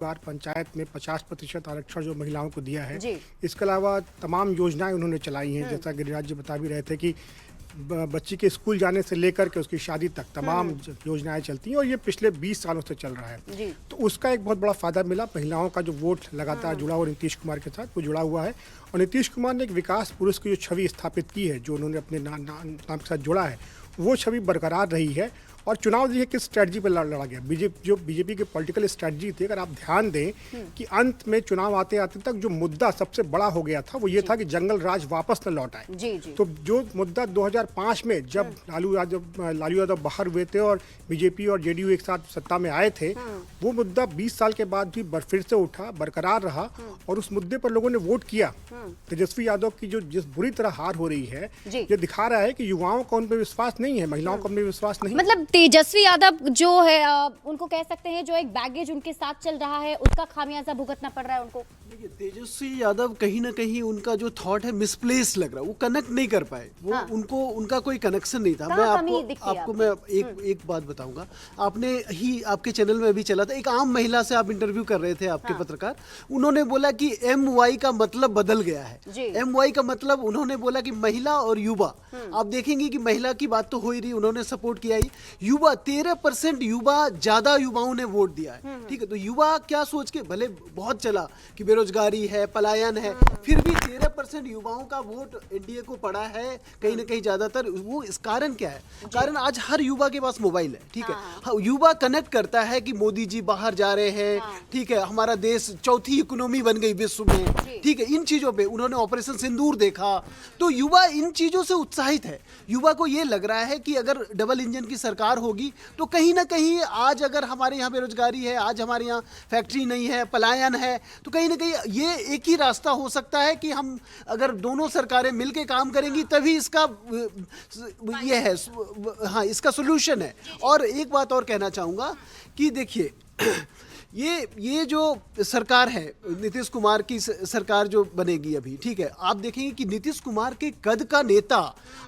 बार पंचायत में 50% आरक्षण जो महिलाओं को दिया है। जी। इसके अलावा तमाम योजनाएं उन्होंने चलाई हैं, जैसा गिरिराज जी बता भी रहे थे कि बच्ची के स्कूल जाने से लेकर के उसकी शादी तक तमाम योजनाएं चलती हैं और ये पिछले 20 सालों से चल रहा है। जी। तो उसका एक बहुत बड़ा फायदा मिला। महिलाओं का जो वोट लगातार जुड़ा हुआ नीतीश कुमार के साथ वो जुड़ा हुआ है और नीतीश कुमार ने एक विकास पुरुष की जो छवि स्थापित की है, जो उन्होंने अपने नाम के साथ जोड़ा है, वो छवि बरकरार रही है। और चुनाव देखिए किस स्ट्रेटजी पर लड़ा गया। बीजेपी की पॉलिटिकल स्ट्रेटजी थी, अगर आप ध्यान दें कि अंत में चुनाव आते आते तक जो मुद्दा सबसे बड़ा हो गया था वो ये था कि जंगल राज वापस न लौट आए। जी जी। तो जो मुद्दा 2005 में जब लालू यादव बाहर हुए थे और बीजेपी और जेडीयू एक साथ सत्ता में आए थे, वो मुद्दा 20 साल के बाद भी फिर से उठा, बरकरार रहा और उस मुद्दे पर लोगों ने वोट किया। तेजस्वी यादव की जो जिस बुरी तरह हार हो रही है, ये दिखा रहा है कि युवाओं का उन पर विश्वास नहीं है, महिलाओं का उन पर विश्वास नहीं। मतलब तेजस्वी यादव जो है उनको कह सकते हैं जो एक बैगेज उनके साथ चल रहा है, उसका खामियाजा भुगतना पड़ रहा है उनको। देखिए, तेजस्वी यादव कहीं ना कहीं उनका जो थॉट है मिसप्लेस लग रहा है, वो कनेक्ट नहीं कर पाए। वो उनका कोई कनेक्शन नहीं था। मैं आपको मैं एक बात बताऊंगा। आपने ही आपके चैनल में भी चला था, एक आम महिला से आप इंटरव्यू कर रहे थे, आपके पत्रकार, उन्होंने बोला कि MY का मतलब बदल गया है। MY का मतलब उन्होंने बोला कि महिला और युवा। आप देखेंगे कि महिला की बात तो हो ही रही, उन्होंने सपोर्ट किया ही। युवा 13% युवा, ज्यादा युवाओं ने वोट दिया है। ठीक है, तो युवा क्या सोच के, भले बहुत चला कि बेरोजगारी है, पलायन है, फिर भी 13% युवाओं का वोट एनडीए को पड़ा है कहीं ना कहीं ज्यादातर। वो इस कारण क्या है? कारण आज हर युवा के पास मोबाइल है। ठीक है, युवा कनेक्ट करता है कि मोदी जी बाहर जा रहे हैं। ठीक है, हमारा देश चौथी इकोनॉमी बन गई विश्व में। ठीक है, इन चीजों पे उन्होंने ऑपरेशन सिंदूर देखा, तो युवा इन चीजों से उत्साहित है। युवा को ये लग रहा है कि अगर डबल इंजन की सरकार होगी तो कहीं ना कहीं आज अगर हमारे यहाँ बेरोजगारी है, आज हमारे यहाँ फैक्ट्री नहीं है, पलायन है, तो कहीं ना कहीं ये एक ही रास्ता हो सकता है कि हम अगर दोनों सरकारें मिलकर काम करेंगी तभी इसका ये है, हाँ, इसका सोल्यूशन है। और एक बात और कहना चाहूँगा कि देखिए ये जो सरकार है, नीतीश कुमार की सरकार जो बनेगी अभी, ठीक है, आप देखेंगे कि नीतीश कुमार के कद का नेता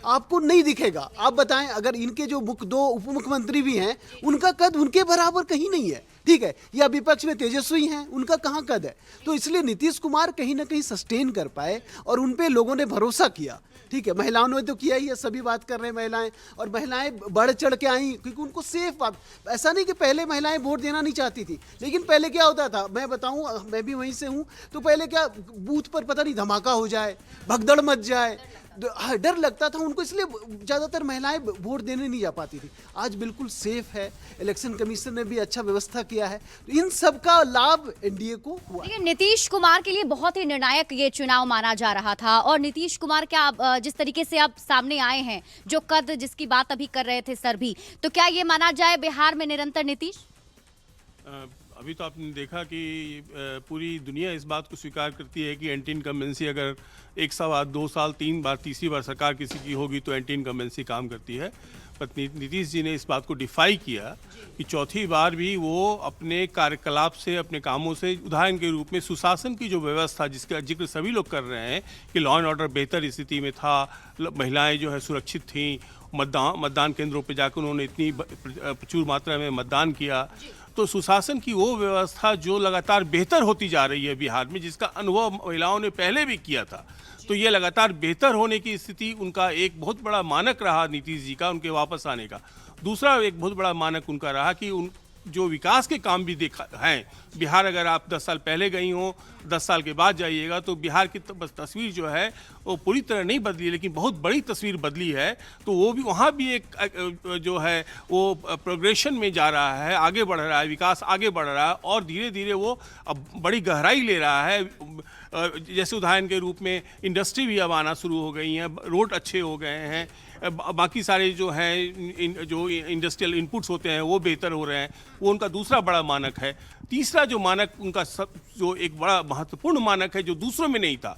आपको नहीं दिखेगा। आप बताएं, अगर इनके जो दो उप मुख्यमंत्री भी हैं, उनका कद उनके बराबर कहीं नहीं है। ठीक है, या विपक्ष में तेजस्वी हैं, उनका कहाँ कद है? तो इसलिए नीतीश कुमार कहीं ना कहीं सस्टेन कर पाए और उन पे लोगों ने भरोसा किया। ठीक है, महिलाओं ने तो किया ही है, सभी बात कर रहे हैं महिलाएं, और महिलाएं बढ़ चढ़ के आई क्योंकि उनको सेफ बात। ऐसा नहीं कि पहले महिलाएं वोट देना नहीं चाहती थी, लेकिन पहले क्या होता था, मैं बताऊं, मैं भी वहीं से हूं, तो पहले क्या बूथ पर पता नहीं धमाका हो जाए, भगदड़ मच जाए, डर लगता था उनको, इसलिए ज्यादातर महिलाएं वोट देने नहीं जा पाती थी। आज बिल्कुल सेफ है, इलेक्शन कमीशन ने भी अच्छा व्यवस्था किया है, तो इन सब का लाभ एनडीए को हुआ। लेकिन नीतीश कुमार के लिए बहुत ही निर्णायक ये चुनाव माना जा रहा था और नीतीश कुमार क्या जिस तरीके से आप सामने आए हैं, जो कद जिसकी बात अभी कर रहे थे सर भी, तो क्या ये माना जाए बिहार में निरंतर नीतीश? अभी तो आपने देखा कि पूरी दुनिया इस बात को स्वीकार करती है कि एंटी इनकम्बेंसी अगर 1 साल, 2 साल, 3 बार, तीसरी बार सरकार किसी की होगी तो एंटी इनकम्बेंसी काम करती है। पर नीतीश जी ने इस बात को डिफाई किया कि चौथी बार भी वो अपने कार्यकलाप से, अपने कामों से, उदाहरण के रूप में सुशासन की जो व्यवस्था जिसका जिक्र सभी लोग कर रहे हैं कि लॉ एंड ऑर्डर बेहतर स्थिति में था, महिलाएं जो है सुरक्षित थीं, मतदान केंद्रों पर जाकर उन्होंने इतनी प्रचुर मात्रा में मतदान किया, तो सुशासन की वो व्यवस्था जो लगातार बेहतर होती जा रही है बिहार में, जिसका अनुभव महिलाओं ने पहले भी किया था, तो ये लगातार बेहतर होने की स्थिति उनका एक बहुत बड़ा मानक रहा नीतीश जी का, उनके वापस आने का। दूसरा एक बहुत बड़ा मानक उनका रहा कि उन जो विकास के काम भी देखा हैं बिहार, अगर आप 10 साल पहले गई हो, 10 साल के बाद जाइएगा तो बिहार की तस्वीर जो है वो पूरी तरह नहीं बदली, लेकिन बहुत बड़ी तस्वीर बदली है। तो वो भी, वहाँ भी एक जो है वो प्रोग्रेशन में जा रहा है, आगे बढ़ रहा है, विकास आगे बढ़ रहा है और धीरे धीरे वो अब बड़ी गहराई ले रहा है। जैसे उदाहरण के रूप में इंडस्ट्री भी अब आना शुरू हो गई हैं, रोड अच्छे हो गए हैं, बाकी सारे जो हैं जो इंडस्ट्रियल इनपुट्स होते हैं वो बेहतर हो रहे हैं। वो उनका दूसरा बड़ा मानक है। तीसरा जो मानक उनका जो एक बड़ा महत्वपूर्ण मानक है, जो दूसरों में नहीं था,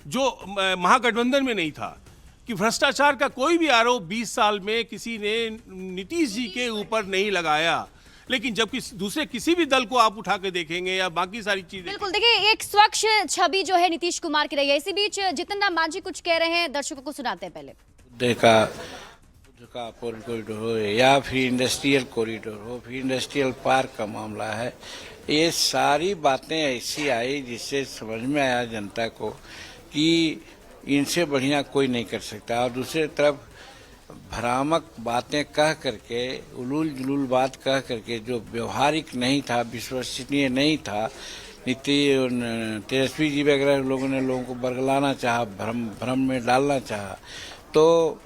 जो महागठबंधन में नहीं था, कि भ्रष्टाचार का कोई भी आरोप 20 साल में किसी ने नीतीश जी के ऊपर नहीं लगाया। लेकिन जब दूसरे किसी भी दल को आप उठा के देखेंगे या बाकी सारी चीजें, बिल्कुल देखिए एक स्वच्छ छवि जो है नीतीश कुमार की रही है। इसी बीच जितिन राम मांझी कुछ कह रहे हैं, दर्शकों को सुनाते हैं। पहले का कॉरिडोर हो या फिर इंडस्ट्रियल कॉरिडोर हो, फिर इंडस्ट्रियल पार्क का मामला है, ये सारी बातें ऐसी आई जिससे समझ में आया जनता को कि इनसे बढ़िया कोई नहीं कर सकता। और दूसरी तरफ भ्रामक बातें कह करके, उलूल जुलूल बात कह करके, जो व्यवहारिक नहीं था, विश्वसनीय नहीं था, तेजस्वी जी वगैरह लोगों ने लोगों को बरगलाना चाहा, भ्रम में डालना चाहा। तो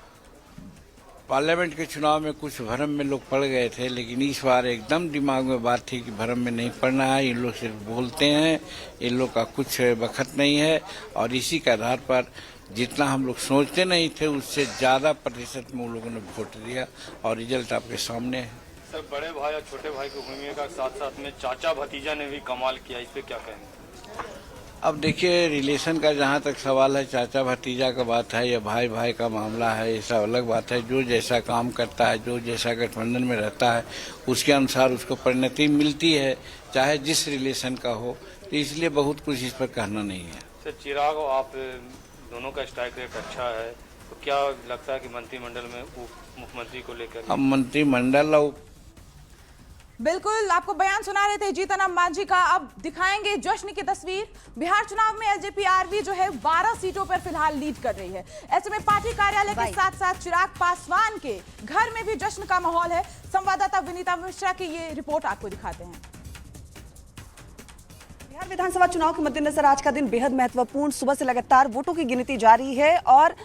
पार्लियामेंट के चुनाव में कुछ भ्रम में लोग पड़ गए थे, लेकिन इस बार एकदम दिमाग में बात थी कि भ्रम में नहीं पड़ना है। इन लोग सिर्फ बोलते हैं, इन लोग का कुछ बखत नहीं है। और इसी के आधार पर जितना हम लोग सोचते नहीं थे उससे ज़्यादा प्रतिशत में उन लोगों ने वोट दिया और रिजल्ट आपके सामने है। सर, बड़े भाई और छोटे भाई की भूमिका के साथ साथ में चाचा भतीजा ने भी कमाल किया, इस पे क्या कहेंगे? अब देखिए, रिलेशन का जहाँ तक सवाल है, चाचा भतीजा का बात है या भाई भाई का मामला है, ये सब अलग बात है। जो जैसा काम करता है, जो जैसा गठबंधन में रहता है, उसके अनुसार उसको परिणति मिलती है, चाहे जिस रिलेशन का हो। तो इसलिए बहुत कुछ इस पर कहना नहीं है। सर, चिराग और आप दोनों का स्ट्राइक रेट अच्छा है, तो क्या लगता है कि मंत्रिमंडल में मुख्यमंत्री को लेकर? अब मंत्रिमंडल और बिल्कुल आपको बयान सुना रहे थे जीतन राम मांझी का। अब दिखाएंगे जश्न की तस्वीर। बिहार चुनाव में एलजेपी जो है 12 सीटों पर फिलहाल लीड कर रही है। ऐसे में पार्टी कार्यालय के साथ साथ चिराग पासवान के घर में भी जश्न का माहौल है। संवाददाता विनीता मिश्रा की ये रिपोर्ट आपको दिखाते हैं। बिहार विधानसभा चुनाव के मद्देनजर आज का दिन बेहद महत्वपूर्ण। सुबह से लगातार वोटों की गिनती जारी है और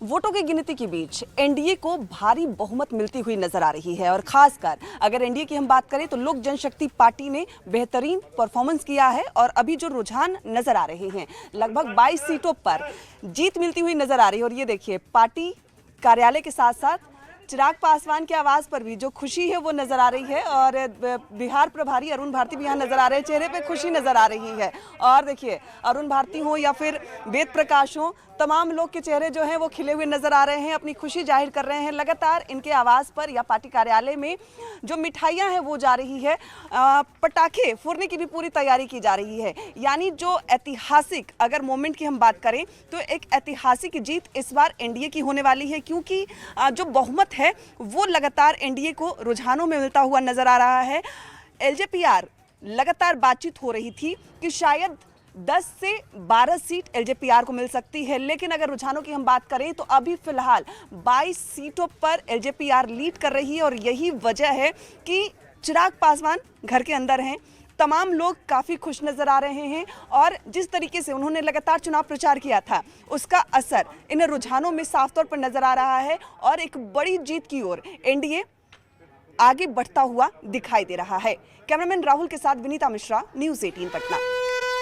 वोटों की गिनती के बीच एनडीए को भारी बहुमत मिलती हुई नजर आ रही है। और खासकर अगर एनडीए की हम बात करें तो लोक जनशक्ति पार्टी ने बेहतरीन परफॉर्मेंस किया है और अभी जो रुझान नजर आ रहे हैं, लगभग 22 सीटों पर जीत मिलती हुई नजर आ रही है। और ये देखिए, पार्टी कार्यालय के साथ साथ चिराग पासवान के आवाज पर भी जो खुशी है वो नजर आ रही है। और बिहार प्रभारी अरुण भारती भी यहाँ नजर आ रहे हैं, चेहरे पे खुशी नजर आ रही है। और देखिए, अरुण भारती हो या फिर वेद प्रकाश हो, तमाम लोग के चेहरे जो हैं वो खिले हुए नजर आ रहे हैं, अपनी खुशी जाहिर कर रहे हैं। लगातार इनके आवास पर या पार्टी कार्यालय में जो मिठाइयां हैं वो जा रही है, पटाखे फोड़ने की भी पूरी तैयारी की जा रही है। यानी जो ऐतिहासिक अगर मोमेंट की हम बात करें तो एक ऐतिहासिक जीत इस बार एनडीए की होने वाली है, क्योंकि जो बहुमत है वो लगातार एनडीए को रुझानों में मिलता हुआ नजर आ रहा है। एलजेपीआर लगातार बातचीत हो रही थी कि शायद 10 से 12 सीट एलजेपीआर को मिल सकती है, लेकिन अगर रुझानों की हम बात करें तो अभी फिलहाल 22 सीटों पर एलजेपीआर लीड कर रही है। और यही वजह है कि चिराग पासवान घर के अंदर हैं, तमाम लोग काफ़ी खुश नज़र आ रहे हैं और जिस तरीके से उन्होंने लगातार चुनाव प्रचार किया था उसका असर इन रुझानों में साफ तौर पर नज़र आ रहा है और एक बड़ी जीत की ओर एनडीए आगे बढ़ता हुआ दिखाई दे रहा है। कैमरामैन राहुल के साथ विनीता मिश्रा, न्यूज़ 18 पटना।